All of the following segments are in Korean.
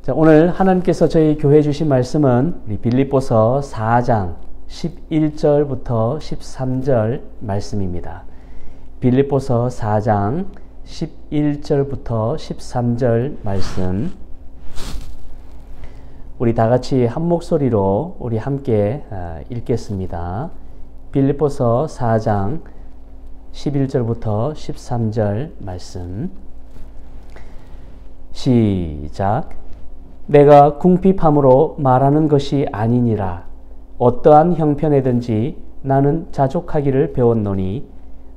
자, 오늘 하나님께서 저희 교회에 주신 말씀은 우리 빌립보서 4장 11절부터 13절 말씀입니다. 빌립보서 4장 11절부터 13절 말씀, 우리 다 같이 한 목소리로 우리 함께 읽겠습니다. 빌립보서 4장 11절부터 13절 말씀 시작. 내가 궁핍함으로 말하는 것이 아니니라. 어떠한 형편에든지 나는 자족하기를 배웠노니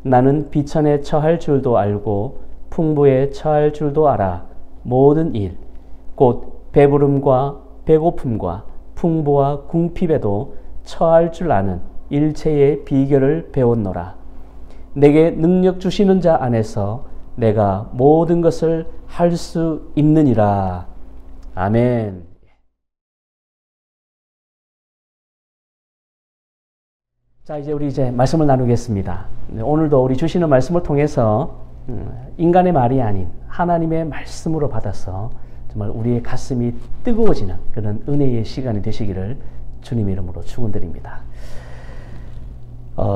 나는 비천에 처할 줄도 알고 풍부에 처할 줄도 알아. 모든 일 곧 배부름과 배고픔과 풍부와 궁핍에도 처할 줄 아는 일체의 비결을 배웠노라. 내게 능력 주시는 자 안에서 내가 모든 것을 할 수 있느니라. 아멘. 자, 이제 우리 말씀을 나누겠습니다. 오늘도 우리 주시는 말씀을 통해서 인간의 말이 아닌 하나님의 말씀으로 받아서 정말 우리의 가슴이 뜨거워지는 그런 은혜의 시간이 되시기를 주님의 이름으로 축원드립니다.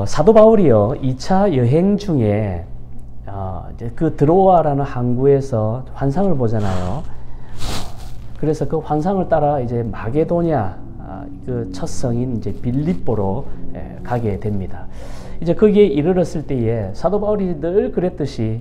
사도 바울이요, 2차 여행 중에 이제 그 드로아라는 항구에서 환상을 보잖아요. 그래서 그 환상을 따라 이제 마게도냐 그 첫 성인 이제 빌립보로 가게 됩니다. 이제 거기에 이르렀을 때에 사도 바울이 늘 그랬듯이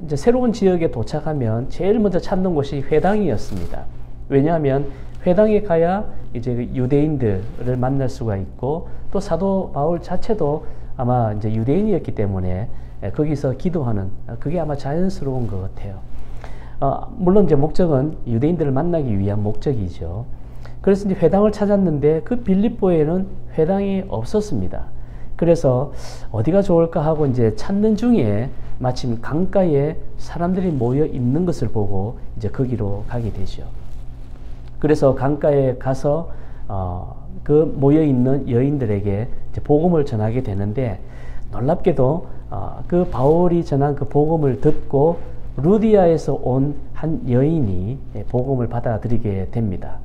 이제 새로운 지역에 도착하면 제일 먼저 찾는 곳이 회당이었습니다. 왜냐하면 회당에 가야 이제 유대인들을 만날 수가 있고, 또 사도 바울 자체도 아마 이제 유대인이었기 때문에 거기서 기도하는, 그게 아마 자연스러운 것 같아요. 물론 이제 목적은 유대인들을 만나기 위한 목적이죠. 그래서 이제 회당을 찾았는데 그 빌립보에는 회당이 없었습니다. 그래서 어디가 좋을까 하고 이제 찾는 중에 마침 강가에 사람들이 모여 있는 것을 보고 이제 거기로 가게 되죠. 그래서 강가에 가서 그 모여 있는 여인들에게 이제 복음을 전하게 되는데, 놀랍게도 그 바울이 전한 그 복음을 듣고 루디아에서 온 한 여인이 복음을 받아들이게 됩니다.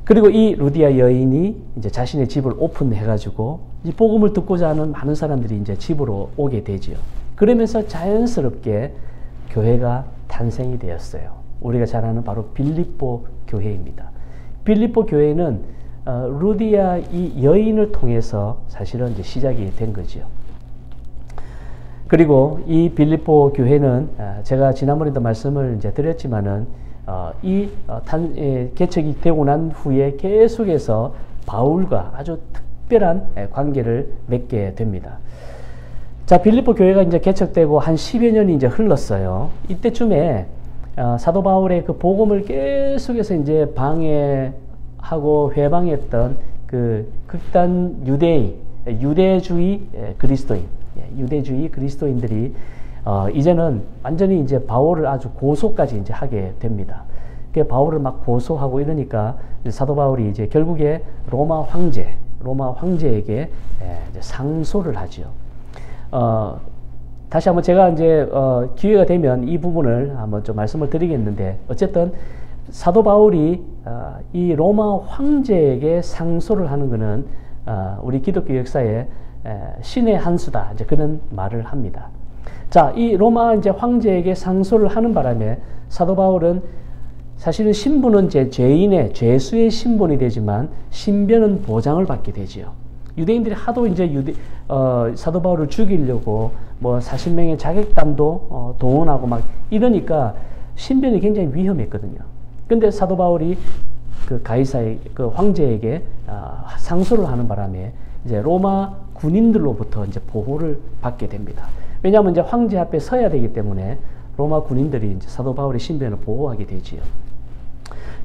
그리고 이 루디아 여인이 이제 자신의 집을 오픈해가지고 이 복음을 듣고자 하는 많은 사람들이 이제 집으로 오게 되지요. 그러면서 자연스럽게 교회가 탄생이 되었어요. 우리가 잘 아는 바로 빌립보 교회입니다. 빌립보 교회는 루디아 이 여인을 통해서 사실은 이제 시작이 된 거죠. 그리고 이 빌립보 교회는 제가 지난번에도 말씀을 이제 드렸지만은 개척이 되고 난 후에 계속해서 바울과 아주 특별한 관계를 맺게 됩니다. 자, 빌립보 교회가 이제 개척되고 한 10여 년이 이제 흘렀어요. 이때쯤에 사도 바울의 그 복음을 계속해서 이제 방해하고 회방했던 그 극단 유대주의 그리스도인들이 이제는 완전히 이제 바울을 아주 고소까지 이제 하게 됩니다. 그 바울을 막 고소하고 이러니까 사도 바울이 이제 결국에 로마 황제에게 이제 상소를 하죠. 다시 한번 제가 이제 기회가 되면 이 부분을 한번 좀 말씀을 드리겠는데, 어쨌든 사도 바울이 이 로마 황제에게 상소를 하는 것은 우리 기독교 역사에 신의 한 수다, 이제 그런 말을 합니다. 자, 이 로마 이제 황제에게 상소를 하는 바람에 사도 바울은 사실은 신분은 죄수의 신분이 되지만 신변은 보장을 받게 되지요. 유대인들이 하도 이제 사도 바울을 죽이려고 뭐 40명의 자객단도 동원하고 막 이러니까 신변이 굉장히 위험했거든요. 근데 사도 바울이 그 가이사의 그 황제에게 상소를 하는 바람에 이제 로마 군인들로부터 이제 보호를 받게 됩니다. 왜냐하면 이제 황제 앞에 서야 되기 때문에 로마 군인들이 이제 사도 바울의 신변을 보호하게 되지요.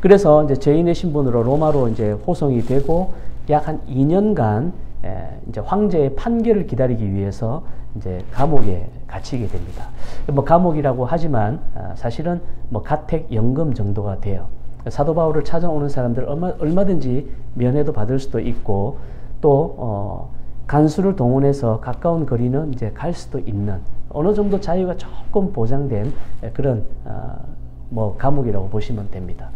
그래서 이제 죄인의 신분으로 로마로 이제 호송이 되고 약 한 2년간 이제 황제의 판결을 기다리기 위해서 이제 감옥에 갇히게 됩니다. 뭐 감옥이라고 하지만 사실은 뭐 가택 연금 정도가 돼요. 사도 바울을 찾아오는 사람들 얼마든지 면회도 받을 수도 있고, 또 간수를 동원해서 가까운 거리는 이제 갈 수도 있는, 어느 정도 자유가 조금 보장된 그런 뭐 감옥이라고 보시면 됩니다.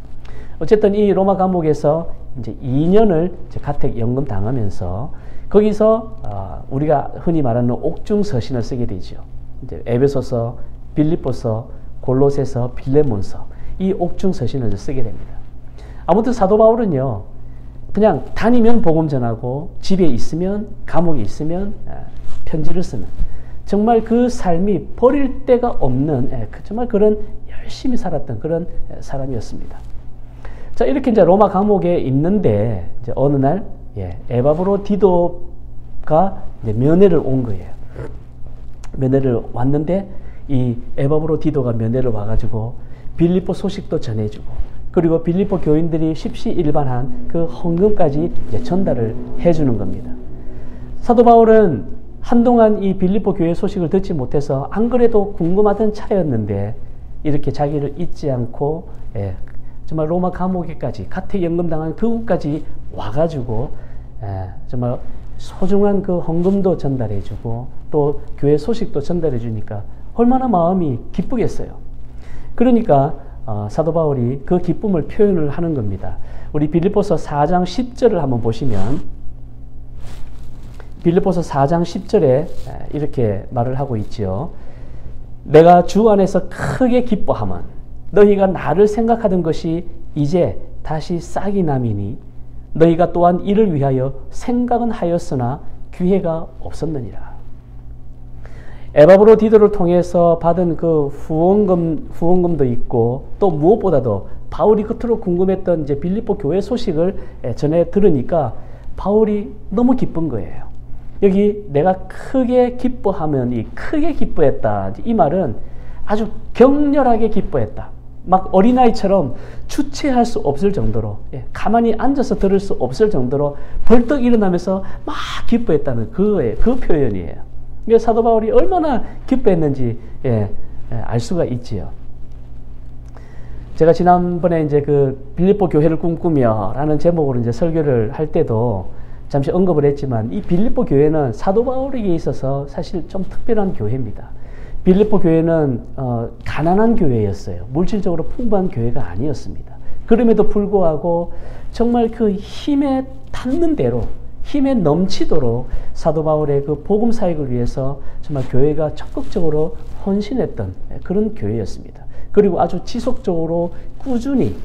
어쨌든 이 로마 감옥에서 이제 2년을 이제 가택 연금 당하면서 거기서 우리가 흔히 말하는 옥중 서신을 쓰게 되죠. 이제 에베소서, 빌립보서, 골로새서, 빌레몬서 이 옥중 서신을 쓰게 됩니다. 아무튼 사도 바울은요, 그냥 다니면 복음 전하고 집에 있으면 감옥에 있으면 편지를 쓰는 정말 그 삶이 버릴 데가 없는 정말 그런 열심히 살았던 그런 사람이었습니다. 자, 이렇게 이제 로마 감옥에 있는데 이제 어느 날 에바브로디도가 이제 면회를 온 거예요. 면회를 왔는데 이 에바브로디도가 면회를 와가지고 빌립보 소식도 전해주고 그리고 빌립보 교인들이 십시일반한 그 헌금까지 이제 전달을 해주는 겁니다. 사도 바울은 한동안 이 빌립보 교회 소식을 듣지 못해서 안 그래도 궁금하던 차였는데 이렇게 자기를 잊지 않고 정말 로마 감옥에까지 가택연금 당한 그곳까지 와가지고 정말 소중한 그 헌금도 전달해주고 또 교회 소식도 전달해주니까 얼마나 마음이 기쁘겠어요. 그러니까 사도 바울이 그 기쁨을 표현을 하는 겁니다. 우리 빌립보서 4장 10절을 한번 보시면 빌립보서 4장 10절에 이렇게 말을 하고 있지요. 내가 주 안에서 크게 기뻐함은 너희가 나를 생각하던 것이 이제 다시 싹이 남이니 너희가 또한 이를 위하여 생각은 하였으나 기회가 없었느니라. 에바브로디도를 통해서 받은 그 후원금도 있고 또 무엇보다도 바울이 그토록 궁금했던 이제 빌립보 교회 소식을 전해 들으니까 바울이 너무 기쁜 거예요. 여기 내가 크게 기뻐하면 이 크게 기뻐했다. 이 말은 아주 격렬하게 기뻐했다. 막 어린아이처럼 주체할 수 없을 정도로 가만히 앉아서 들을 수 없을 정도로 벌떡 일어나면서 막 기뻐했다는 그 표현이에요. 사도 바울이 얼마나 기뻐했는지 알 수가 있지요. 제가 지난번에 이제 그 빌립보 교회를 꿈꾸며 라는 제목으로 이제 설교를 할 때도 잠시 언급을 했지만 이 빌립보 교회는 사도 바울에게 있어서 사실 좀 특별한 교회입니다. 빌립보 교회는 가난한 교회였어요. 물질적으로 풍부한 교회가 아니었습니다. 그럼에도 불구하고 정말 그 힘에 닿는 대로 힘에 넘치도록 사도 바울의 그 복음 사역을 위해서 정말 교회가 적극적으로 헌신했던 그런 교회였습니다. 그리고 아주 지속적으로 꾸준히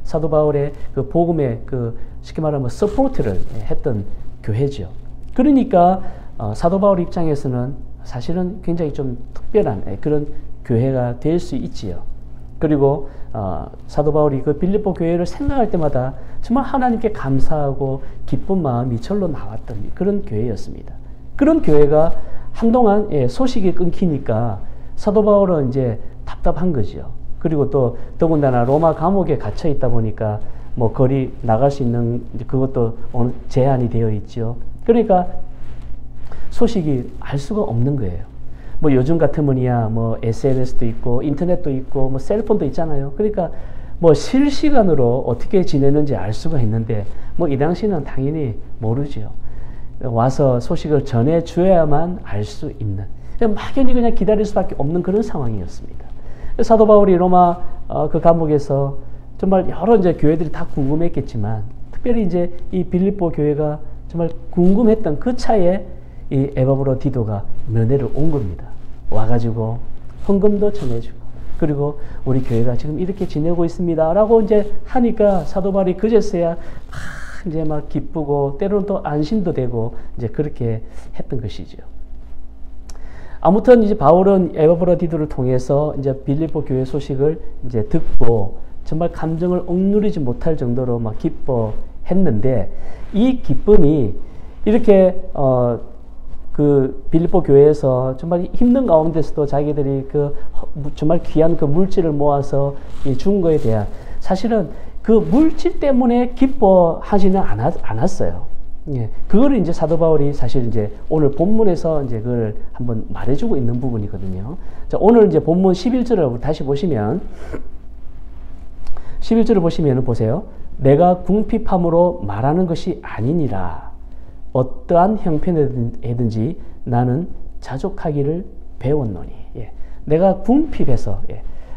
사도 바울의 그 복음의 그 쉽게 말하면 서포트를 했던 교회죠. 그러니까 사도 바울 입장에서는 사실은 굉장히 좀 특별한 그런 교회가 될 수 있지요. 그리고 사도 바울이 그 빌립보 교회를 생각할 때마다 정말 하나님께 감사하고 기쁜 마음이 절로 나왔던 그런 교회였습니다. 그런 교회가 한동안 소식이 끊기니까 사도 바울은 이제 답답한 거죠. 그리고 또 더군다나 로마 감옥에 갇혀 있다 보니까 뭐 거리 나갈 수 있는 그것도 어느 제한이 되어 있죠. 그러니까 소식이 알 수가 없는 거예요. 뭐 요즘 같으면이야 뭐 SNS도 있고 인터넷도 있고 뭐 셀폰도 있잖아요. 그러니까 뭐 실시간으로 어떻게 지내는지 알 수가 있는데 뭐 이 당시는 당연히 모르죠. 와서 소식을 전해 줘야만 알 수 있는 막연히 그냥 기다릴 수밖에 없는 그런 상황이었습니다. 사도 바울이 로마 그 감옥에서 정말 여러 이제 교회들이 다 궁금했겠지만 특별히 이제 이 빌립보 교회가 정말 궁금했던 그 차에 이 에바브로디도가 면회를 온 겁니다. 와가지고 헌금도 전해주고 그리고 우리 교회가 지금 이렇게 지내고 있습니다 라고 이제 하니까 사도 바울이 그제서야 이제 막 기쁘고 때로는 또 안심도 되고 이제 그렇게 했던 것이죠. 아무튼 이제 바울은 에바브로디도를 통해서 이제 빌립보 교회 소식을 이제 듣고 정말 감정을 억누르지 못할 정도로 막 기뻐했는데 이 기쁨이 이렇게 그 빌립보 교회에서 정말 힘든 가운데서도 자기들이 그 정말 귀한 그 물질을 모아서 준 거에 대한 사실은 그 물질 때문에 기뻐하지는 않았어요. 예, 그거를 이제 사도 바울이 사실 이제 오늘 본문에서 이제 그걸 한번 말해주고 있는 부분이거든요. 자, 오늘 이제 본문 11절을 다시 보시면 11절을 보시면 보세요. 내가 궁핍함으로 말하는 것이 아니니라. 어떠한 형편에든지 나는 자족하기를 배웠노니. 예. 내가 궁핍해서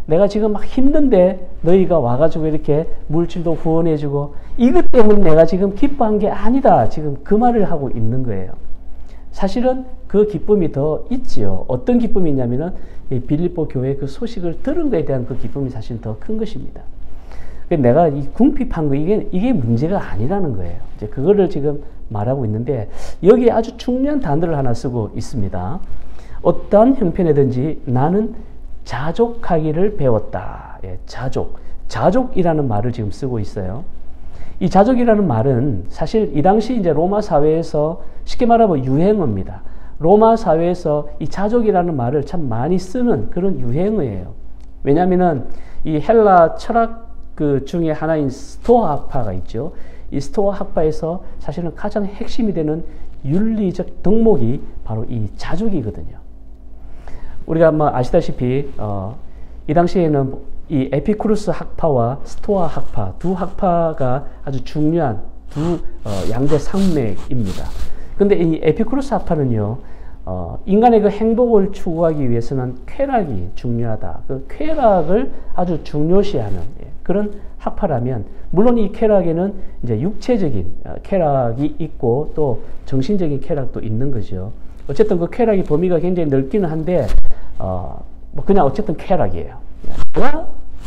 내가 지금 막 힘든데 너희가 와가지고 이렇게 물질도 후원해주고 이것 때문에 내가 지금 기뻐한 게 아니다. 지금 그 말을 하고 있는 거예요. 사실은 그 기쁨이 더 있지요. 어떤 기쁨이 있냐면은 이 빌립보 교회 그 소식을 들은 것에 대한 그 기쁨이 사실 더 큰 것입니다. 내가 이 궁핍한 거 이게 문제가 아니라는 거예요. 이제 그거를 지금 말하고 있는데 여기에 아주 중요한 단어를 하나 쓰고 있습니다. 어떠한 형편이든지 나는 자족하기를 배웠다. 예, 자족이라는 말을 지금 쓰고 있어요. 이 자족이라는 말은 사실 이 당시 이제 로마 사회에서 쉽게 말하면 유행어입니다. 로마 사회에서 이 자족이라는 말을 참 많이 쓰는 그런 유행어예요. 왜냐하면은 이 헬라 철학 그 중에 하나인 스토아 학파가 있죠. 이 스토아 학파에서 사실은 가장 핵심이 되는 윤리적 덕목이 바로 이 자족이거든요. 우리가 아시다시피 이 당시에는 이 에피쿠루스 학파와 스토아 학파 두 학파가 아주 중요한 두 양대 산맥입니다. 근데 이 에피쿠루스 학파는요, 인간의 그 행복을 추구하기 위해서는 쾌락이 중요하다. 그 쾌락을 아주 중요시하는 그런 학파라면, 물론 이 쾌락에는 이제 육체적인 쾌락이 있고 또 정신적인 쾌락도 있는 거죠. 어쨌든 그 쾌락의 범위가 굉장히 넓기는 한데, 그냥 어쨌든 쾌락이에요.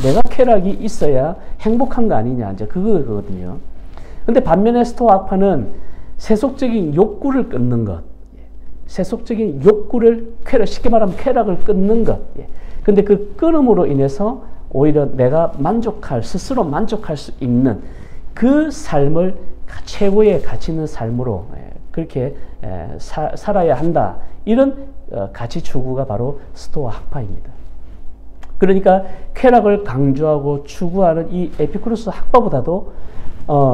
내가 쾌락이 있어야 행복한 거 아니냐, 이제 그거거든요. 근데 반면에 스토아 학파는 세속적인 욕구를 끊는 것, 세속적인 욕구를 쉽게 말하면 쾌락을 끊는 것. 근데 그 끊음으로 인해서 오히려 내가 스스로 만족할 수 있는 그 삶을 최고의 가치 있는 삶으로 그렇게 살아야 한다. 이런 가치 추구가 바로 스토아 학파입니다. 그러니까 쾌락을 강조하고 추구하는 이 에피쿠로스 학파보다도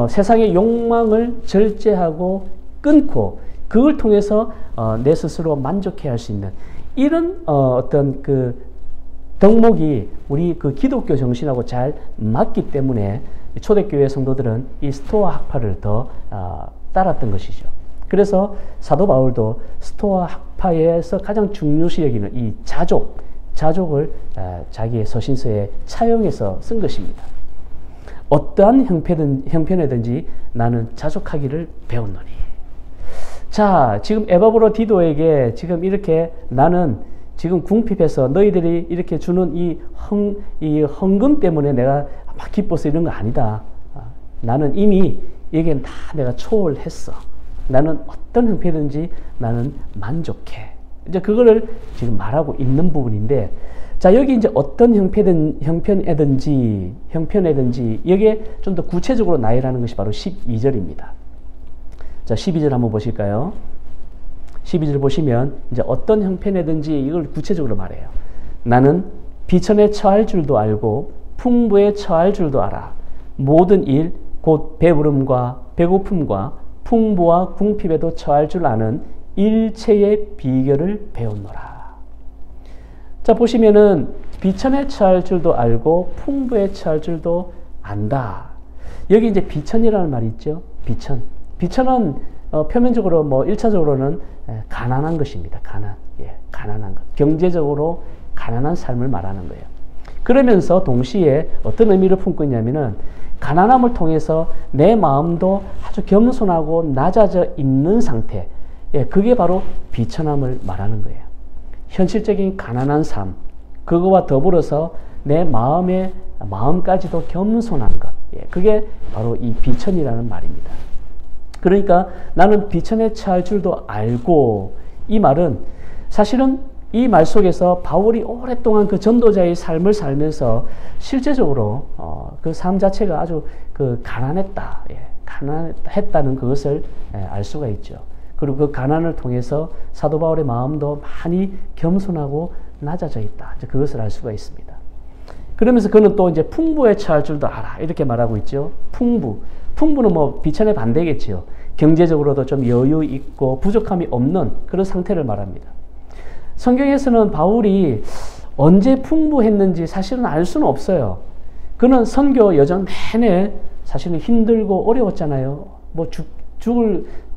세상의 욕망을 절제하고 끊고 그걸 통해서 내 스스로 만족해야 할 수 있는 이런 어떤 그 덕목이 우리 그 기독교 정신하고 잘 맞기 때문에 초대교회 성도들은 이 스토아 학파를 더 따랐던 것이죠. 그래서 사도 바울도 스토아 학파에서 가장 중요시 여기는 이 자족을 자기의 서신서에 차용해서 쓴 것입니다. 어떠한 형편이든지 나는 자족하기를 배웠노니. 자, 지금 에바브로 디도에게 지금 이렇게 나는 지금 궁핍해서 너희들이 이렇게 주는 이 헌금 때문에 내가 막 기뻐서 이런 거 아니다. 나는 이미 여기엔 다 내가 초월했어. 나는 어떤 형편이든지 나는 만족해. 이제 그거를 지금 말하고 있는 부분인데, 자, 여기 이제 어떤 형편이든지 여기에 좀 더 구체적으로 나열하는 것이 바로 12절입니다. 자, 12절 한번 보실까요? 12절 보시면 이제 어떤 형편이든지 이걸 구체적으로 말해요. 나는 비천에 처할 줄도 알고 풍부에 처할 줄도 알아. 모든 일, 곧 배부름과 배고픔과 풍부와 궁핍에도 처할 줄 아는 일체의 비결을 배웠노라. 자, 보시면은 비천에 처할 줄도 알고 풍부에 처할 줄도 안다. 여기 이제 비천이라는 말이 있죠. 비천은 표면적으로 1차적으로는 가난한 것입니다. 가난한 것. 경제적으로 가난한 삶을 말하는 거예요. 그러면서 동시에 어떤 의미를 품고 있냐면은 가난함을 통해서 내 마음도 아주 겸손하고 낮아져 있는 상태. 그게 바로 비천함을 말하는 거예요. 현실적인 가난한 삶. 그거와 더불어서 내 마음까지도 겸손한 것. 그게 바로 이 비천이라는 말입니다. 그러니까 나는 비천에 처할 줄도 알고, 이 말은 사실은 이 말 속에서 바울이 오랫동안 그 전도자의 삶을 살면서 실제적으로 그 삶 자체가 아주 그 가난했다는 그것을 알 수가 있죠. 그리고 그 가난을 통해서 사도 바울의 마음도 많이 겸손하고 낮아져 있다. 이제 그것을 알 수가 있습니다. 그러면서 그는 또 이제 풍부에 처할 줄도 알아. 이렇게 말하고 있죠. 풍부는 비천의 반대겠지요. 경제적으로도 좀 여유 있고 부족함이 없는 그런 상태를 말합니다. 성경에서는 바울이 언제 풍부했는지 사실은 알 수는 없어요. 그는 선교 여정 내내 사실은 힘들고 어려웠잖아요.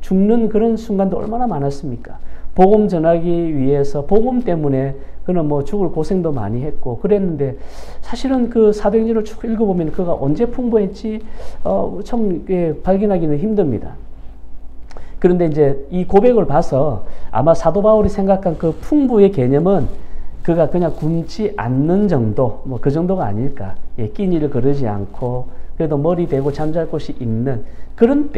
죽는 그런 순간도 얼마나 많았습니까? 복음 전하기 위해서 복음 때문에 그는 뭐 죽을 고생도 많이 했고 그랬는데 사실은 그 사도행전을 쭉 읽어보면 그가 언제 풍부했지 참 발견하기는 힘듭니다. 그런데 이제 이 고백을 봐서 아마 사도 바울이 생각한 그 풍부의 개념은 그가 그냥 굶지 않는 정도, 뭐 그 정도가 아닐까. 끼니를 거르지 않고 그래도 머리 대고 잠잘 곳이 있는 그런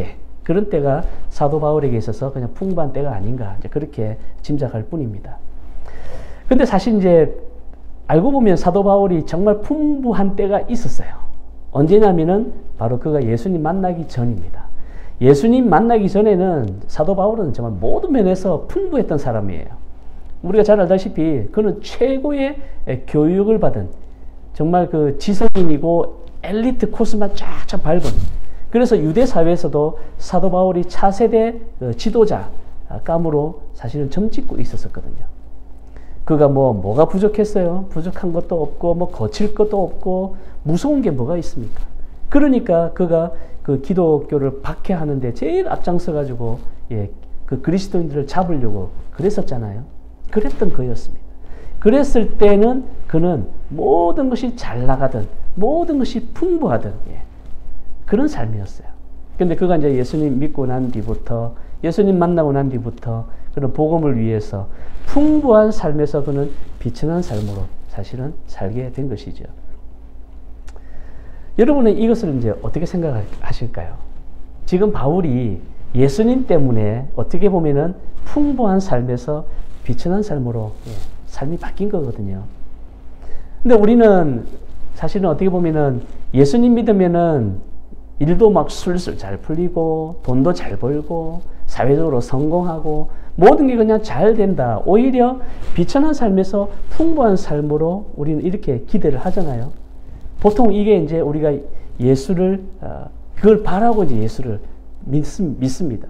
때가 사도 바울에게 있어서 그냥 풍부한 때가 아닌가. 이제 그렇게 짐작할 뿐입니다. 근데 사실 이제 알고 보면 사도 바울이 정말 풍부한 때가 있었어요. 언제냐면은 바로 그가 예수님 만나기 전입니다. 예수님 만나기 전에는 사도 바울은 정말 모든 면에서 풍부했던 사람이에요. 우리가 잘 알다시피 그는 최고의 교육을 받은 정말 그 지성인이고 엘리트 코스만 쫙쫙 밟은, 그래서 유대 사회에서도 사도 바울이 차세대 지도자감으로 사실은 점찍고 있었거든요. 그가 뭐가 부족했어요? 부족한 것도 없고 뭐 거칠 것도 없고 무서운 게 뭐가 있습니까? 그러니까 그가 그 기독교를 박해하는데 제일 앞장서 가지고 그 그리스도인들을 잡으려고 그랬었잖아요. 그랬던 그였습니다. 그랬을 때는 그는 모든 것이 잘 나가든 모든 것이 풍부하든 그런 삶이었어요. 근데 그가 이제 예수님 믿고 난 뒤부터, 예수님 만나고 난 뒤부터 그런 복음을 위해서 풍부한 삶에서 그는 비천한 삶으로 사실은 살게 된 것이죠. 여러분은 이것을 이제 어떻게 생각하실까요? 지금 바울이 예수님 때문에 어떻게 보면은 풍부한 삶에서 비천한 삶으로 삶이 바뀐 거거든요. 근데 우리는 사실은 어떻게 보면은 예수님 믿으면은 일도 막 술술 잘 풀리고 돈도 잘 벌고 사회적으로 성공하고 모든 게 그냥 잘 된다. 오히려 비천한 삶에서 풍부한 삶으로 우리는 이렇게 기대를 하잖아요. 보통 이게 이제 우리가 예수를 그걸 바라고 이제 예수를 믿습니다.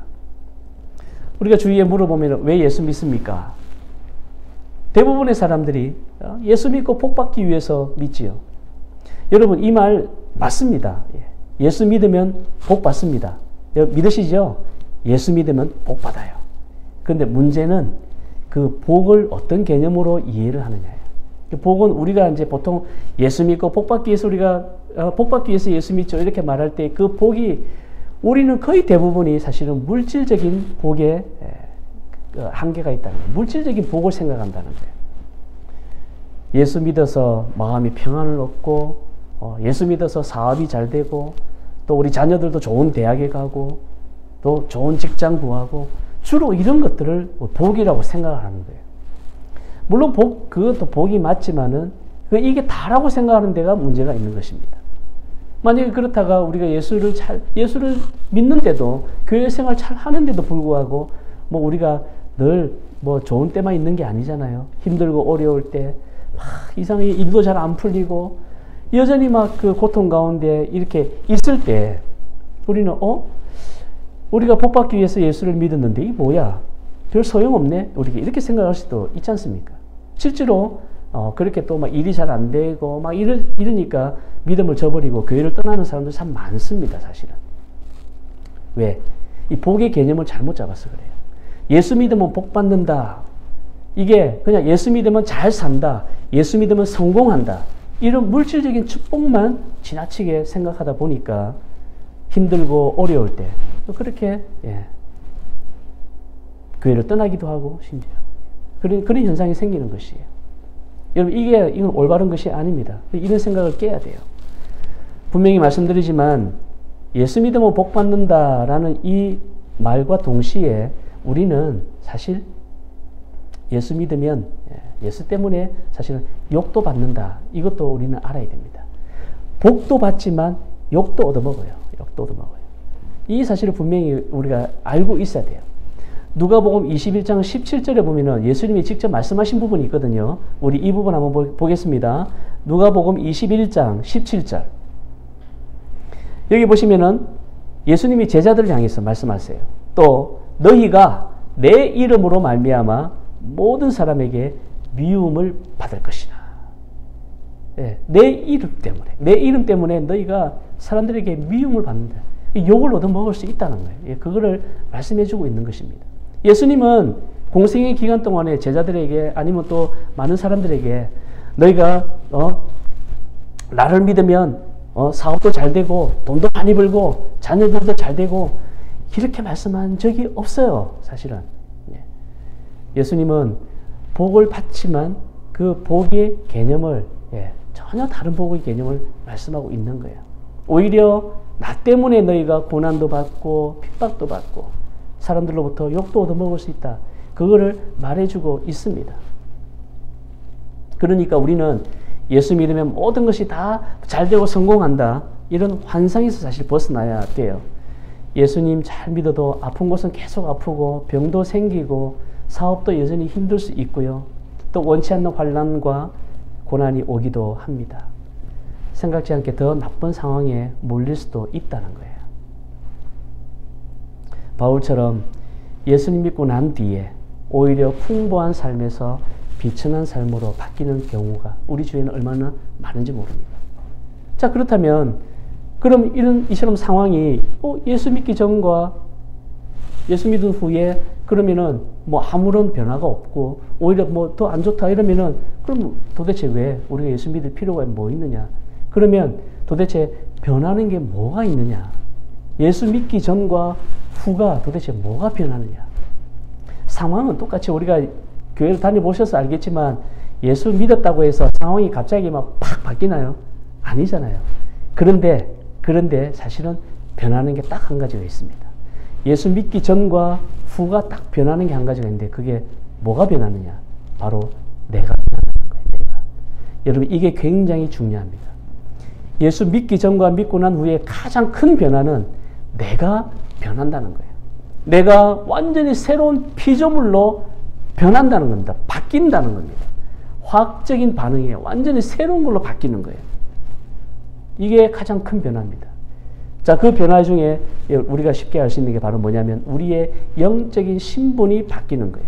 우리가 주위에 물어보면 왜 예수 믿습니까? 대부분의 사람들이 예수 믿고 복 받기 위해서 믿지요. 여러분 이 말 맞습니다. 예수 믿으면 복 받습니다. 믿으시죠? 예수 믿으면 복 받아요. 그런데 문제는 그 복을 어떤 개념으로 이해를 하느냐예요. 복은 우리가 이제 보통 예수 믿고 복 받기 위해서 우리가 복 받기 위해서 예수 믿죠 이렇게 말할 때 그 복이 우리는 거의 대부분이 사실은 물질적인 복에 한계가 있다는 거예요. 물질적인 복을 생각한다는 거예요. 예수 믿어서 마음이 평안을 얻고 예수 믿어서 사업이 잘 되고 또 우리 자녀들도 좋은 대학에 가고 또 좋은 직장 구하고 주로 이런 것들을 복이라고 생각하는 거예요. 물론 그것도 복이 맞지만은 이게 다라고 생각하는 데가 문제가 있는 것입니다. 만약에 그렇다가 우리가 예수를 믿는데도 교회 생활 잘 하는데도 불구하고 뭐 우리가 늘 뭐 좋은 때만 있는 게 아니잖아요. 힘들고 어려울 때 막 이상하게 일도 잘 안 풀리고 여전히 막 그 고통 가운데 이렇게 있을 때 우리는 우리가 복 받기 위해서 예수를 믿었는데 이 뭐야? 별 소용없네? 우리가 이렇게 생각할 수도 있지 않습니까? 실제로 그렇게 또 막 일이 잘 안 되고 막 이러니까 믿음을 저버리고 교회를 떠나는 사람들 참 많습니다, 사실은. 왜? 이 복의 개념을 잘못 잡아서 그래요. 예수 믿으면 복 받는다. 이게 그냥 예수 믿으면 잘 산다. 예수 믿으면 성공한다. 이런 물질적인 축복만 지나치게 생각하다 보니까 힘들고 어려울 때 그렇게 교회를 떠나기도 하고 심지어 그런 현상이 생기는 것이에요. 여러분 이건 올바른 것이 아닙니다. 이런 생각을 깨야 돼요. 분명히 말씀드리지만 예수 믿으면 복 받는다라는 이 말과 동시에 우리는 사실 예수 믿으면 예수 때문에 사실은 욕도 받는다. 이것도 우리는 알아야 됩니다. 복도 받지만 욕도 얻어먹어요. 욕도 얻어먹어요. 이 사실을 분명히 우리가 알고 있어야 돼요. 누가복음 21장 17절에 보면은 예수님이 직접 말씀하신 부분이 있거든요. 우리 이 부분 한번 보겠습니다. 누가복음 21장 17절. 여기 보시면은 예수님이 제자들을 향해서 말씀하세요. 또 너희가 내 이름으로 말미암아 모든 사람에게 미움을 받을 것이다. 내 이름 때문에 너희가 사람들에게 미움을 받는다. 욕을 얻어먹을 수 있다는 거예요. 그거를 말씀해주고 있는 것입니다. 예수님은 공생의 기간 동안에 제자들에게 아니면 또 많은 사람들에게 너희가 나를 믿으면 사업도 잘 되고 돈도 많이 벌고 자녀들도 잘 되고 이렇게 말씀한 적이 없어요. 사실은. 예수님은 복을 받지만 그 복의 개념을 전혀 다른 복의 개념을 말씀하고 있는 거예요. 오히려 나 때문에 너희가 고난도 받고 핍박도 받고 사람들로부터 욕도 얻어먹을 수 있다. 그거를 말해주고 있습니다. 그러니까 우리는 예수 믿으면 모든 것이 다 잘되고 성공한다. 이런 환상에서 사실 벗어나야 돼요. 예수님 잘 믿어도 아픈 곳은 계속 아프고 병도 생기고 사업도 여전히 힘들 수 있고요. 또 원치 않는 환난과 고난이 오기도 합니다. 생각지 않게 더 나쁜 상황에 몰릴 수도 있다는 거예요. 바울처럼 예수님 믿고 난 뒤에 오히려 풍부한 삶에서 비천한 삶으로 바뀌는 경우가 우리 주위에는 얼마나 많은지 모릅니다. 자, 그렇다면 그럼 이처럼 상황이 예수 믿기 전과 예수 믿은 후에 그러면은 뭐 아무런 변화가 없고 오히려 뭐 더 안 좋다 이러면은 그럼 도대체 왜 우리가 예수 믿을 필요가 뭐 있느냐? 그러면 도대체 변하는 게 뭐가 있느냐? 예수 믿기 전과 후가 도대체 뭐가 변하느냐? 상황은 똑같이 우리가 교회를 다녀보셔서 알겠지만 예수 믿었다고 해서 상황이 갑자기 막 팍 바뀌나요? 아니잖아요. 그런데 사실은 변하는 게 딱 한 가지가 있습니다. 예수 믿기 전과 후가 딱 변하는 게 한 가지가 있는데 그게 뭐가 변하느냐? 바로 내가 변한다는 거예요. 내가. 여러분 이게 굉장히 중요합니다. 예수 믿기 전과 믿고 난 후에 가장 큰 변화는 내가 변한다는 거예요. 내가 완전히 새로운 피조물로 변한다는 겁니다. 바뀐다는 겁니다. 화학적인 반응에 완전히 새로운 걸로 바뀌는 거예요. 이게 가장 큰 변화입니다. 자, 그 변화 중에 우리가 쉽게 알 수 있는 게 바로 뭐냐면 우리의 영적인 신분이 바뀌는 거예요.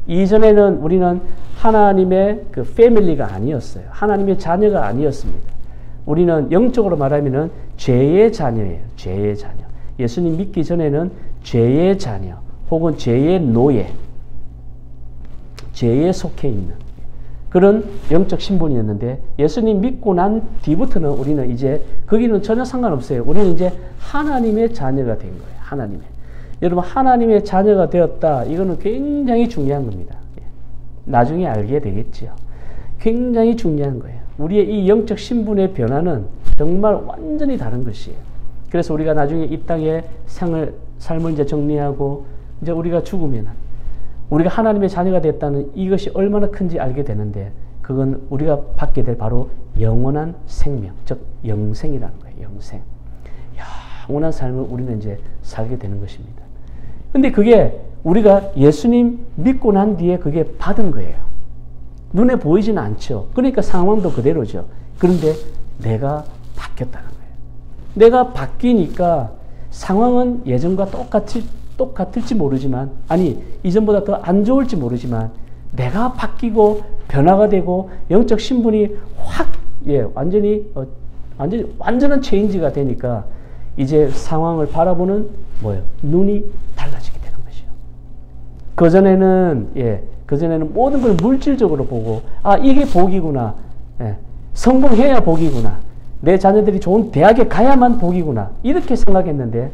이전에는 우리는 하나님의 그 패밀리가 아니었어요. 하나님의 자녀가 아니었습니다. 우리는 영적으로 말하면은 죄의 자녀예요. 죄의 자녀. 예수님 믿기 전에는 죄의 자녀 혹은 죄의 노예, 죄에 속해 있는 그런 영적 신분이었는데 예수님 믿고 난 뒤부터는 우리는 이제 거기는 전혀 상관없어요. 우리는 이제 하나님의 자녀가 된 거예요. 하나님의. 여러분 하나님의 자녀가 되었다. 이거는 굉장히 중요한 겁니다. 나중에 알게 되겠지요. 굉장히 중요한 거예요. 우리의 이 영적 신분의 변화는 정말 완전히 다른 것이에요. 그래서 우리가 나중에 이 땅에 삶을 이제 정리하고 이제 우리가 죽으면 우리가 하나님의 자녀가 됐다는 이것이 얼마나 큰지 알게 되는데 그건 우리가 받게 될 바로 영원한 생명, 즉 영생이라는 거예요. 영생. 영원한 삶을 우리는 이제 살게 되는 것입니다. 근데 그게 우리가 예수님 믿고 난 뒤에 그게 받은 거예요. 눈에 보이지는 않죠. 그러니까 상황도 그대로죠. 그런데 내가 바뀌었다는 거예요. 내가 바뀌니까 상황은 예전과 똑같을지 모르지만 아니 이전보다 더 안 좋을지 모르지만 내가 바뀌고 변화가 되고 영적 신분이 확 완전한 체인지가 되니까 이제 상황을 바라보는 눈이 달라지게 되는 것이요. 그전에는 모든 걸 물질적으로 보고 이게 복이구나. 성공해야 복이구나. 내 자녀들이 좋은 대학에 가야만 복이구나. 이렇게 생각했는데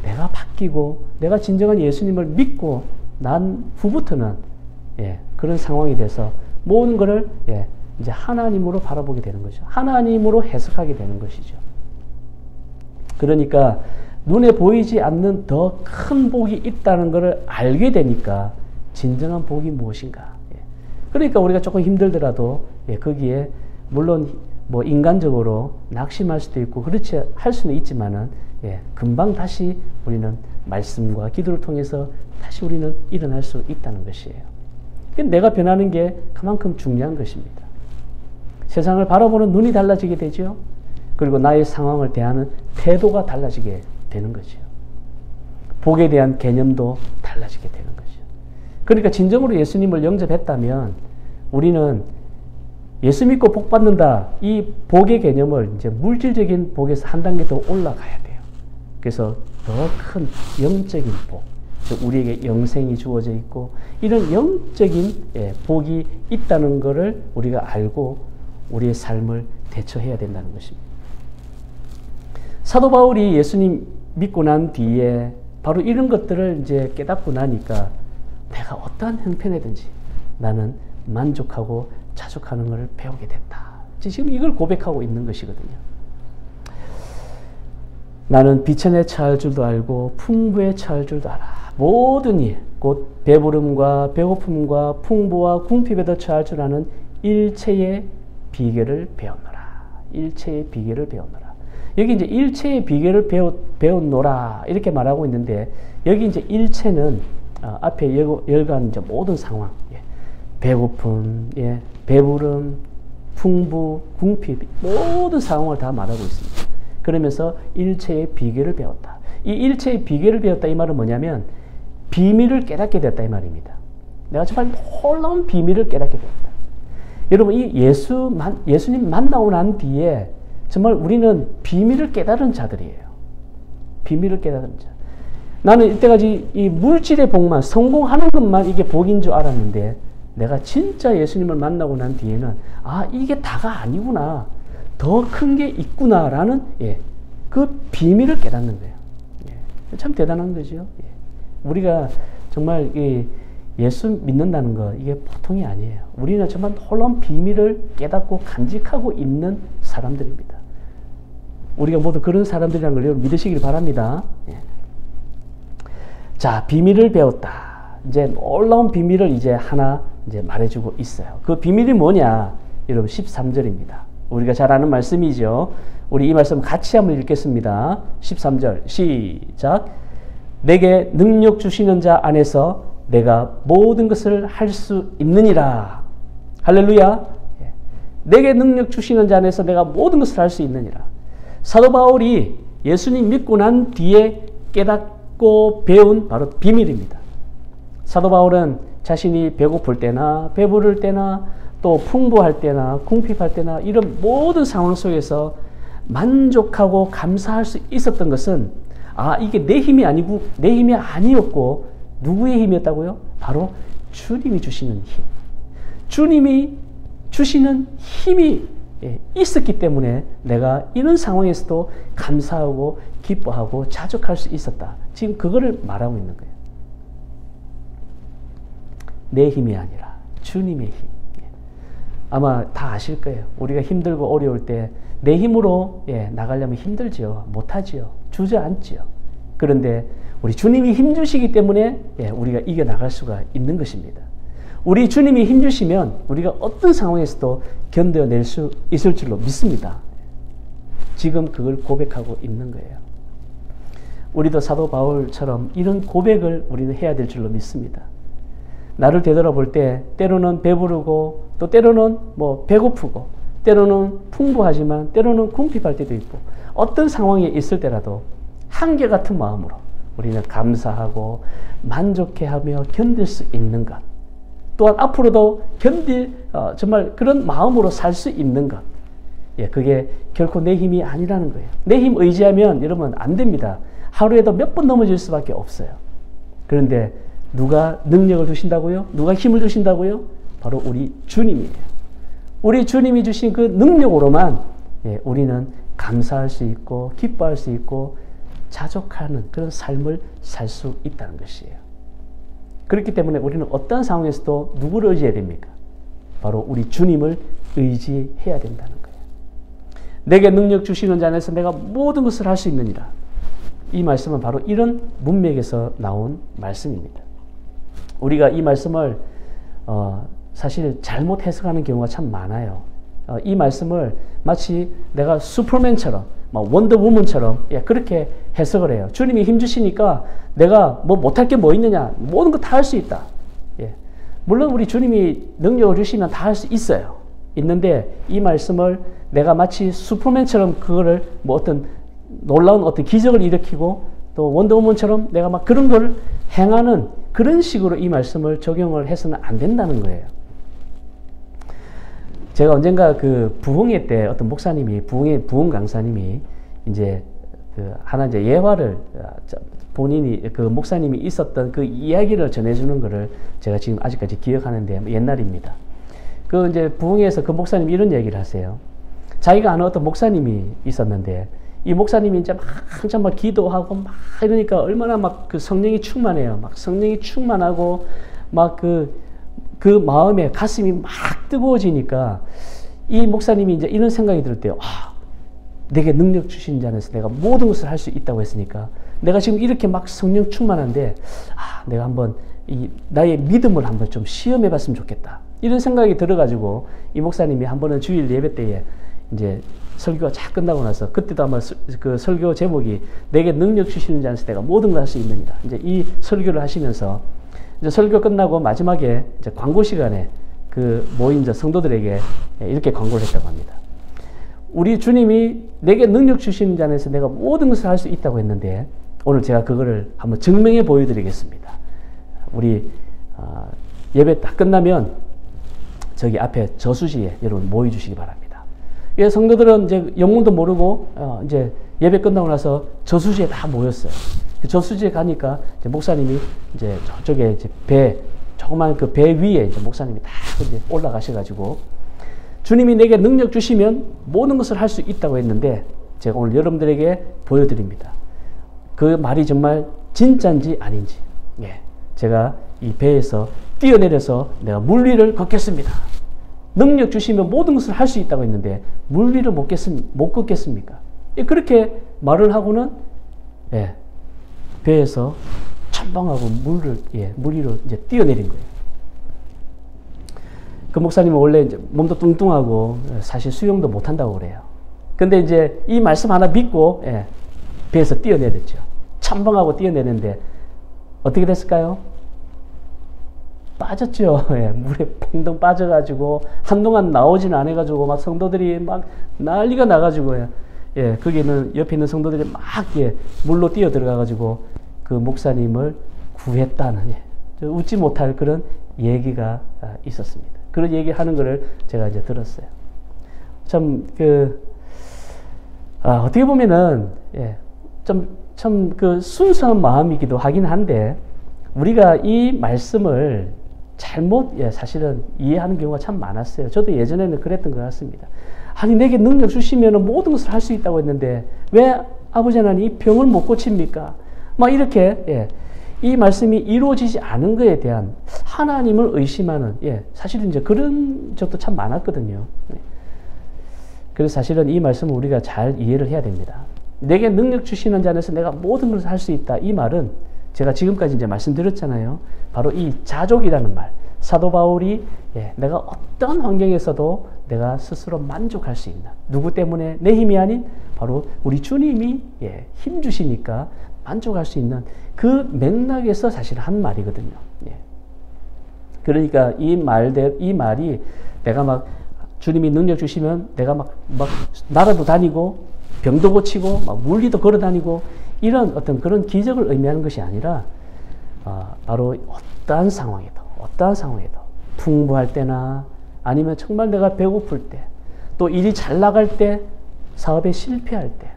내가 바뀌고 내가 진정한 예수님을 믿고 난 후부터는 그런 상황이 돼서 모든 것을 이제 하나님으로 바라보게 되는 거죠. 하나님으로 해석하게 되는 것이죠. 그러니까 눈에 보이지 않는 더 큰 복이 있다는 것을 알게 되니까 진정한 복이 무엇인가. 그러니까 우리가 조금 힘들더라도 거기에 물론 뭐 인간적으로 낙심할 수도 있고 그렇지 할 수는 있지만은 금방 다시 우리는 말씀과 기도를 통해서 다시 우리는 일어날 수 있다는 것이에요. 내가 변하는 게 그만큼 중요한 것입니다. 세상을 바라보는 눈이 달라지게 되죠. 그리고 나의 상황을 대하는 태도가 달라지게 되는 거죠. 복에 대한 개념도 달라지게 되는 거죠. 그러니까 진정으로 예수님을 영접했다면 우리는 예수 믿고 복 받는다. 이 복의 개념을 이제 물질적인 복에서 한 단계 더 올라가야 돼요. 그래서 더 큰 영적인 복, 우리에게 영생이 주어져 있고 이런 영적인 복이 있다는 것을 우리가 알고 우리의 삶을 대처해야 된다는 것입니다. 사도 바울이 예수님 믿고 난 뒤에 바로 이런 것들을 이제 깨닫고 나니까 내가 어떠한 형편이든지 나는 만족하고 자족하는 것을 배우게 됐다. 지금 이걸 고백하고 있는 것이거든요. 나는 비천에 처할 줄도 알고 풍부에 처할 줄도 알아. 모든 일, 곧 배부름과 배고픔과 풍부와 궁핍에도 처할 줄 아는 일체의 비결을 배웠노라. 일체의 비결을 배웠노라. 여기 이제 일체의 비결을 배웠노라 이렇게 말하고 있는데 여기 이제 일체는 앞에 열간 이제 모든 상황, 배고픔, 배부름, 풍부, 궁핍 모든 상황을 다 말하고 있습니다. 그러면서 일체의 비결을 배웠다. 이 일체의 비결을 배웠다 이 말은 뭐냐면 비밀을 깨닫게 됐다 이 말입니다. 내가 정말 놀라운 비밀을 깨닫게 됐다. 여러분 이 예수님 만나고 난 뒤에 정말 우리는 비밀을 깨달은 자들이에요. 비밀을 깨달은 자. 나는 이때까지 이 물질의 복만 성공하는 것만 이게 복인 줄 알았는데 내가 진짜 예수님을 만나고 난 뒤에는 아 이게 다가 아니구나. 더 큰 게 있구나라는 그 비밀을 깨닫는 거예요. 참 대단한 거죠. 우리가 정말 예수 믿는다는 거 이게 보통이 아니에요. 우리는 정말 놀라운 비밀을 깨닫고 간직하고 있는 사람들입니다. 우리가 모두 그런 사람들이라는 걸 믿으시길 바랍니다. 자, 비밀을 배웠다. 이제 놀라운 비밀을 이제 하나 이제 말해주고 있어요. 그 비밀이 뭐냐? 여러분 13절입니다. 우리가 잘 아는 말씀이죠. 우리 이 말씀 같이 한번 읽겠습니다. 13절 시작. 내게 능력 주시는 자 안에서 내가 모든 것을 할 수 있느니라. 할렐루야. 내게 능력 주시는 자 안에서 내가 모든 것을 할 수 있느니라. 사도 바울이 예수님 믿고 난 뒤에 깨닫고 배운 바로 비밀입니다. 사도 바울은 자신이 배고플 때나 배부를 때나 또 풍부할 때나 궁핍할 때나 이런 모든 상황 속에서 만족하고 감사할 수 있었던 것은 아 이게 내 힘이 아니고 내 힘이 아니었고 누구의 힘이었다고요? 바로 주님이 주시는 힘. 주님이 주시는 힘이 있었기 때문에 내가 이런 상황에서도 감사하고 기뻐하고 자족할 수 있었다. 지금 그거를 말하고 있는 거예요. 내 힘이 아니라 주님의 힘. 아마 다 아실 거예요. 우리가 힘들고 어려울 때 내 힘으로 나가려면 힘들지요. 못하지요. 주저앉지요. 그런데 우리 주님이 힘 주시기 때문에 우리가 이겨나갈 수가 있는 것입니다. 우리 주님이 힘 주시면 우리가 어떤 상황에서도 견뎌낼 수 있을 줄로 믿습니다. 지금 그걸 고백하고 있는 거예요. 우리도 사도 바울처럼 이런 고백을 우리는 해야 될 줄로 믿습니다. 나를 되돌아볼 때 때로는 배부르고 또 때로는 배고프고 때로는 풍부하지만 때로는 궁핍할 때도 있고 어떤 상황에 있을 때라도 한결같은 마음으로 우리는 감사하고 만족해하며 견딜 수 있는 것 또한 앞으로도 정말 그런 마음으로 살 수 있는 것 그게 결코 내 힘이 아니라는 거예요. 내 힘 의지하면 여러분 안 됩니다. 하루에도 몇 번 넘어질 수밖에 없어요. 그런데 누가 능력을 주신다고요? 누가 힘을 주신다고요? 바로 우리 주님이에요. 우리 주님이 주신 그 능력으로만 우리는 감사할 수 있고 기뻐할 수 있고 자족하는 그런 삶을 살 수 있다는 것이에요. 그렇기 때문에 우리는 어떤 상황에서도 누구를 의지해야 됩니까? 바로 우리 주님을 의지해야 된다는 거예요. 내게 능력 주시는 자 안에서 내가 모든 것을 할 수 있느니라. 이 말씀은 바로 이런 문맥에서 나온 말씀입니다. 우리가 이 말씀을 사실 잘못 해석하는 경우가 참 많아요. 이 말씀을 마치 내가 슈퍼맨처럼 원더우먼처럼 그렇게 해석을 해요. 주님이 힘 주시니까 내가 못할 게 뭐 있느냐 모든 거 다 할 수 있다. 물론 우리 주님이 능력을 주시면 다 할 수 있어요. 있는데 이 말씀을 내가 마치 슈퍼맨처럼 그거를 어떤 놀라운 어떤 기적을 일으키고 또 원더우먼처럼 내가 막 그런 걸 행하는 그런 식으로 이 말씀을 적용을 해서는 안 된다는 거예요. 제가 언젠가 그 부흥회 때 어떤 목사님이 부흥 강사님이 이제 하나 이제 예화를 본인이 그 목사님이 있었던 그 이야기를 전해주는 거를 제가 지금 아직까지 기억하는데 옛날입니다. 그 이제 부흥회에서 그 목사님이 이런 얘기를 하세요. 자기가 아는 어떤 목사님이 있었는데 이 목사님이 이제 막 한참 막 기도하고 막 이러니까 얼마나 막 그 성령이 충만해요. 막 성령이 충만하고 막 그 마음에 가슴이 막 뜨거워지니까 이 목사님이 이제 이런 생각이 들 때요. 내게 능력 주신 자에서 내가 모든 것을 할 수 있다고 했으니까 내가 지금 이렇게 막 성령 충만한데 내가 한번 나의 믿음을 한번 좀 시험해 봤으면 좋겠다. 이런 생각이 들어가지고 이 목사님이 한 번은 주일 예배 때에 이제 설교가 쫙 끝나고 나서 그때도 아마 그 설교 제목이 내게 능력 주시는 자에서 내가 모든 걸 할 수 있느니라. 이제 이 설교를 하시면서 이제 설교 끝나고 마지막에 이제 광고 시간에 그 모인 성도들에게 이렇게 광고를 했다고 합니다. 우리 주님이 내게 능력 주시는 자 안에서 내가 모든 것을 할 수 있다고 했는데 오늘 제가 그거를 한번 증명해 보여드리겠습니다. 우리 예배 딱 끝나면 저기 앞에 저수지에 여러분 모여주시기 바랍니다. 예, 성도들은 이제 영문도 모르고 이제 예배 끝나고 나서 저수지에 다 모였어요. 저수지에 가니까 이제 목사님이 이제 저쪽에 이제 조그만 그 배 위에 이제 목사님이 다 이제 올라가셔가지고 주님이 내게 능력 주시면 모든 것을 할 수 있다고 했는데 제가 오늘 여러분들에게 보여드립니다. 그 말이 정말 진짜인지 아닌지. 예, 제가 이 배에서 뛰어내려서 내가 물 위를 걷겠습니다. 능력 주시면 모든 것을 할 수 있다고 했는데 물 위를 못 걷겠습니까? 예, 그렇게 말을 하고는 배에서 첨벙하고 물 위로 이제 뛰어내린 거예요. 그 목사님은 원래 이제 몸도 뚱뚱하고 사실 수영도 못한다고 그래요. 근데 이제 이 말씀 하나 믿고 배에서 뛰어내렸죠. 첨벙하고 뛰어내는데 어떻게 됐을까요? 빠졌죠. 물에 펑덩 빠져가지고 한동안 나오지는 않아가지고 막 성도들이 막 난리가 나가지고 거기는 옆에 있는 성도들이 막 물로 뛰어 들어가가지고 그 목사님을 구했다는 웃지 못할 그런 얘기가 있었습니다. 그런 얘기하는 거를 제가 이제 들었어요. 참 어떻게 보면은 참 그 순수한 마음이기도 하긴 한데 우리가 이 말씀을 잘못 사실은 이해하는 경우가 참 많았어요. 저도 예전에는 그랬던 것 같습니다. 아니 내게 능력 주시면 모든 것을 할 수 있다고 했는데 왜 아버지 하나님 이 병을 못 고칩니까? 막 이렇게 이 말씀이 이루어지지 않은 것에 대한 하나님을 의심하는 사실은 이제 그런 적도 참 많았거든요. 그래서 사실은 이 말씀을 우리가 잘 이해를 해야 됩니다. 내게 능력 주시는 자 안에서 내가 모든 것을 할 수 있다. 이 말은 제가 지금까지 이제 말씀드렸잖아요. 바로 이 자족이라는 말. 사도 바울이 내가 어떤 환경에서도 내가 스스로 만족할 수 있는 누구 때문에 내 힘이 아닌 바로 우리 주님이 힘 주시니까 만족할 수 있는 그 맥락에서 사실 한 말이거든요. 그러니까 이 말이 내가 막 주님이 능력 주시면 내가 막 나라도 다니고 병도 고치고 막 물리도 걸어 다니고 이런 어떤 그런 기적을 의미하는 것이 아니라 바로 어떠한 상황에도 풍부할 때나 아니면 정말 내가 배고플 때 또 일이 잘 나갈 때 사업에 실패할 때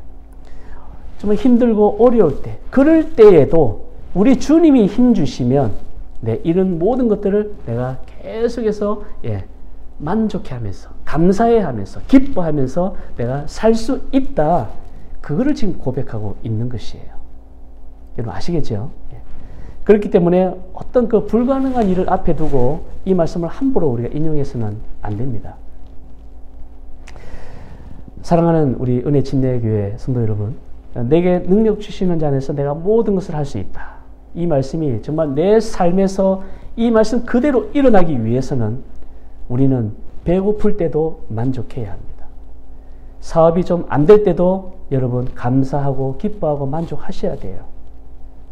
정말 힘들고 어려울 때 그럴 때에도 우리 주님이 힘 주시면 이런 모든 것들을 내가 계속해서 만족해하면서 감사해하면서 기뻐하면서 내가 살 수 있다. 그거를 지금 고백하고 있는 것이에요. 여러분 아시겠죠? 그렇기 때문에 어떤 그 불가능한 일을 앞에 두고 이 말씀을 함부로 우리가 인용해서는 안 됩니다. 사랑하는 우리 은혜 침례교회 성도 여러분, 내게 능력 주시는 자 안에서 내가 모든 것을 할 수 있다. 이 말씀이 정말 내 삶에서 이 말씀 그대로 일어나기 위해서는 우리는 배고플 때도 만족해야 합니다. 사업이 좀 안 될 때도 여러분 감사하고 기뻐하고 만족하셔야 돼요.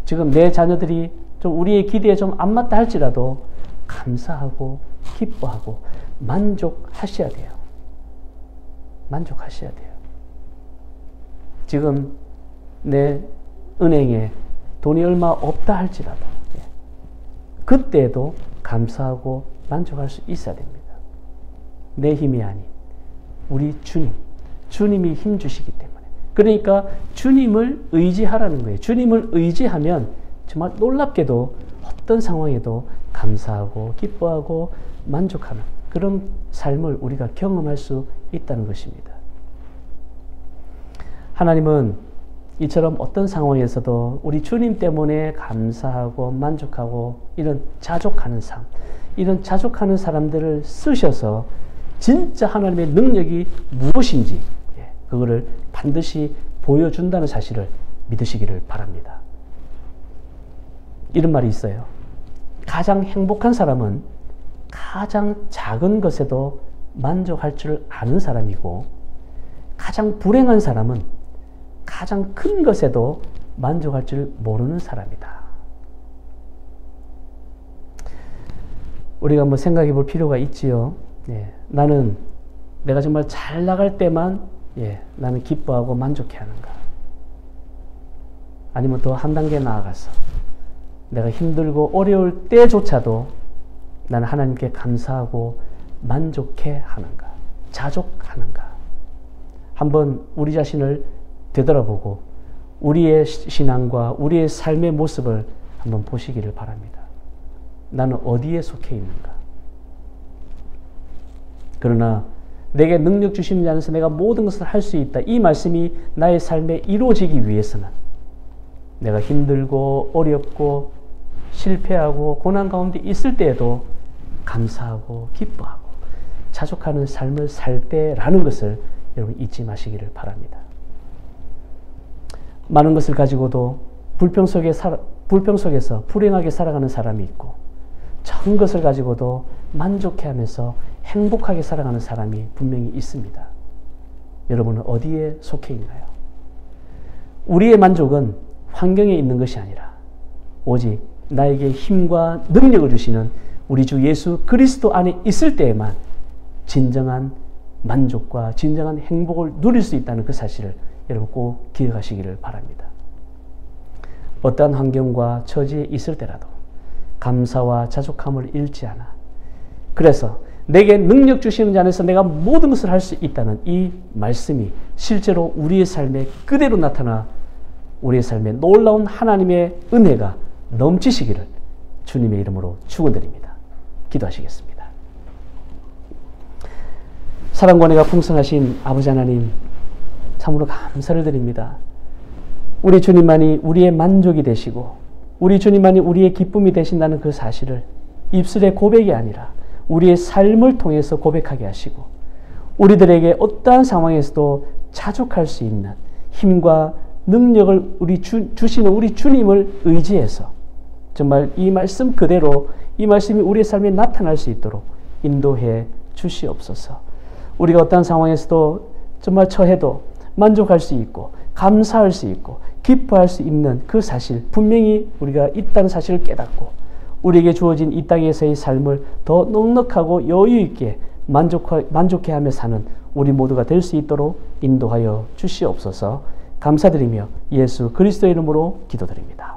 지금 내 자녀들이 좀 우리의 기대에 좀 안 맞다 할지라도 감사하고 기뻐하고 만족하셔야 돼요. 만족하셔야 돼요. 지금 내 은행에 돈이 얼마 없다 할지라도 그때도 감사하고 만족할 수 있어야 됩니다. 내 힘이 아닌 우리 주님이 힘 주시기 때문에 그러니까 주님을 의지하라는 거예요. 주님을 의지하면 정말 놀랍게도 어떤 상황에도 감사하고 기뻐하고 만족하는 그런 삶을 우리가 경험할 수 있다는 것입니다. 하나님은 이처럼 어떤 상황에서도 우리 주님 때문에 감사하고 만족하고 이런 자족하는 삶, 이런 자족하는 사람들을 쓰셔서 진짜 하나님의 능력이 무엇인지 그거를 반드시 보여준다는 사실을 믿으시기를 바랍니다. 이런 말이 있어요. 가장 행복한 사람은 가장 작은 것에도 만족할 줄 아는 사람이고, 가장 불행한 사람은 가장 큰 것에도 만족할 줄 모르는 사람이다. 우리가 한번 생각해 볼 필요가 있지요. 나는 내가 정말 잘 나갈 때만 나는 기뻐하고 만족해 하는가? 아니면 더 한 단계 나아가서 내가 힘들고 어려울 때조차도 나는 하나님께 감사하고 만족해 하는가? 자족하는가? 한번 우리 자신을 되돌아보고 우리의 신앙과 우리의 삶의 모습을 한번 보시기를 바랍니다. 나는 어디에 속해 있는가? 그러나 내게 능력 주시는 자 안에서 내가 모든 것을 할 수 있다. 이 말씀이 나의 삶에 이루어지기 위해서는 내가 힘들고 어렵고 실패하고 고난 가운데 있을 때에도 감사하고 기뻐하고 자족하는 삶을 살 때라는 것을 여러분 잊지 마시기를 바랍니다. 많은 것을 가지고도 불평 속에서 불행하게 살아가는 사람이 있고, 적은 것을 가지고도 만족해하면서 행복하게 살아가는 사람이 분명히 있습니다. 여러분은 어디에 속해 있나요? 우리의 만족은 환경에 있는 것이 아니라 오직 나에게 힘과 능력을 주시는 우리 주 예수 그리스도 안에 있을 때에만 진정한 만족과 진정한 행복을 누릴 수 있다는 그 사실을 여러분 꼭 기억하시기를 바랍니다. 어떠한 환경과 처지에 있을 때라도 감사와 자족함을 잃지 않아. 그래서 내게 능력 주시는 자 안에서 내가 모든 것을 할 수 있다는 이 말씀이 실제로 우리의 삶에 그대로 나타나 우리의 삶에 놀라운 하나님의 은혜가 넘치시기를 주님의 이름으로 축원드립니다. 기도하시겠습니다. 사랑과 은혜가 풍성하신 아버지 하나님, 참으로 감사를 드립니다. 우리 주님만이 우리의 만족이 되시고 우리 주님만이 우리의 기쁨이 되신다는 그 사실을 입술의 고백이 아니라 우리의 삶을 통해서 고백하게 하시고, 우리들에게 어떠한 상황에서도 자족할 수 있는 힘과 능력을 주시는 우리 주님을 의지해서 정말 이 말씀 그대로 이 말씀이 우리의 삶에 나타날 수 있도록 인도해 주시옵소서. 우리가 어떠한 상황에서도 정말 처해도 만족할 수 있고 감사할 수 있고 기뻐할 수 있는 그 사실, 분명히 우리가 있다는 사실을 깨닫고 우리에게 주어진 이 땅에서의 삶을 더 넉넉하고 여유 있게 만족해하며 사는 우리 모두가 될 수 있도록 인도하여 주시옵소서. 감사드리며 예수 그리스도의 이름으로 기도드립니다.